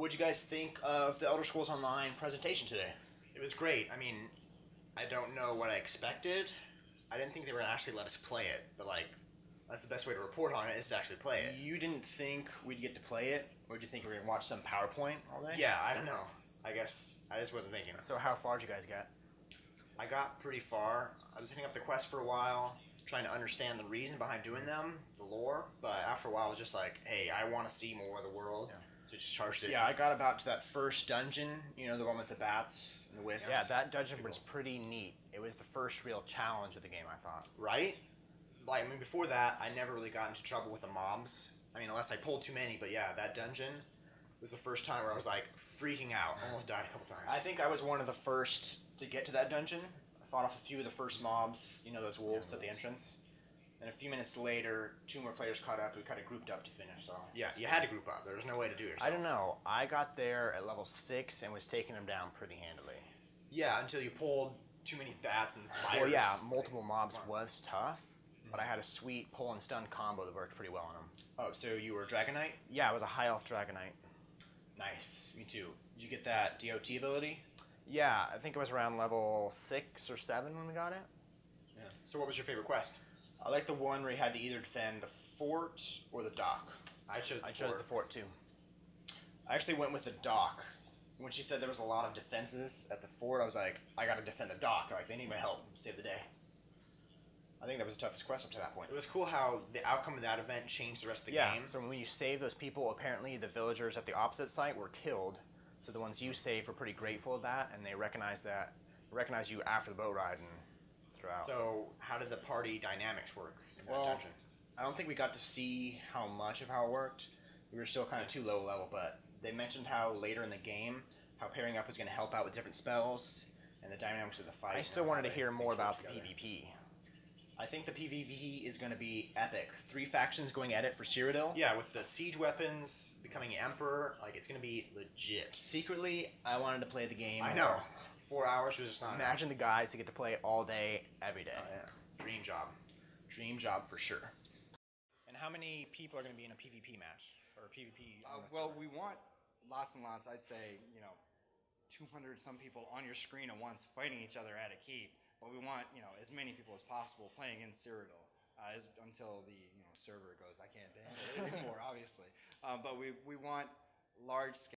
What'd you guys think of the Elder Scrolls Online presentation today? It was great. I mean, I don't know what I expected. I didn't think they were going to actually let us play it, but like, that's the best way to report on it is to actually play it. You didn't think we'd get to play it, or did you think we were gonna watch some PowerPoint all day? Yeah, I don't know. I guess I just wasn't thinking. So how far did you guys get? I got pretty far. I was hitting up the quest for a while, trying to understand the reason behind doing them, the lore, but after a while I was just like, hey, I want to see more of the world. Yeah. So just charged it. Yeah, I got about to that first dungeon, you know, the one with the bats and the wisps. Yeah, that dungeon was pretty neat. It was the first real challenge of the game, I thought. Right? Like, I mean, before that, I never really got into trouble with the mobs. I mean, unless I pulled too many, but yeah, that dungeon was the first time where I was like freaking out. Almost died a couple times. I think I was one of the first to get to that dungeon. I fought off a few of the first mobs, you know, those wolves at the entrance. And a few minutes later, 2 more players caught up. We kind of grouped up to finish. So yeah, you had to group up. There was no way to do it yourself. I don't know. I got there at level 6 and was taking them down pretty handily. Yeah, until you pulled too many bats and spiders. Well, yeah, multiple mobs was tough, but I had a sweet pull and stun combo that worked pretty well on them. Oh, so you were a Dragon Knight? Yeah, I was a high elf Dragon Knight. Nice, me too. Did you get that DOT ability? Yeah, I think it was around level 6 or 7 when we got it. Yeah. So what was your favorite quest? I like the one where you had to either defend the fort or the dock. I chose the fort too. I actually went with the dock. When she said there was a lot of defenses at the fort, I was like, I gotta defend the dock. Like, they need my help. Save the day. I think that was the toughest quest up to that point. It was cool how the outcome of that event changed the rest of the game. So when you save those people, apparently the villagers at the opposite site were killed. So the ones you saved were pretty grateful of that, and they recognized you after the boat ride and throughout. So how did the party dynamics work in that dungeon? I don't think we got to see how much of how it worked. We were still kind of too low level, but they mentioned how later in the game, how pairing up was going to help out with different spells and the dynamics of the fight. I still wanted to hear more about the PvP. I think the PvP is going to be epic. 3 factions going at it for Cyrodiil. Yeah, with the siege weapons, becoming Emperor, like, it's going to be legit. Secretly, I wanted to play the game. I know. 4 hours was just not Imagine the guys that get to play all day, every day. Oh, yeah. Dream job. Dream job for sure. And how many people are going to be in a PvP match? Or a PvP? Well, we want lots and lots. I'd say, 200 some people on your screen at once fighting each other at a keep. But we want, as many people as possible playing in Cyrodiil until the server goes, I can't handle it anymore, obviously. But we want large scale.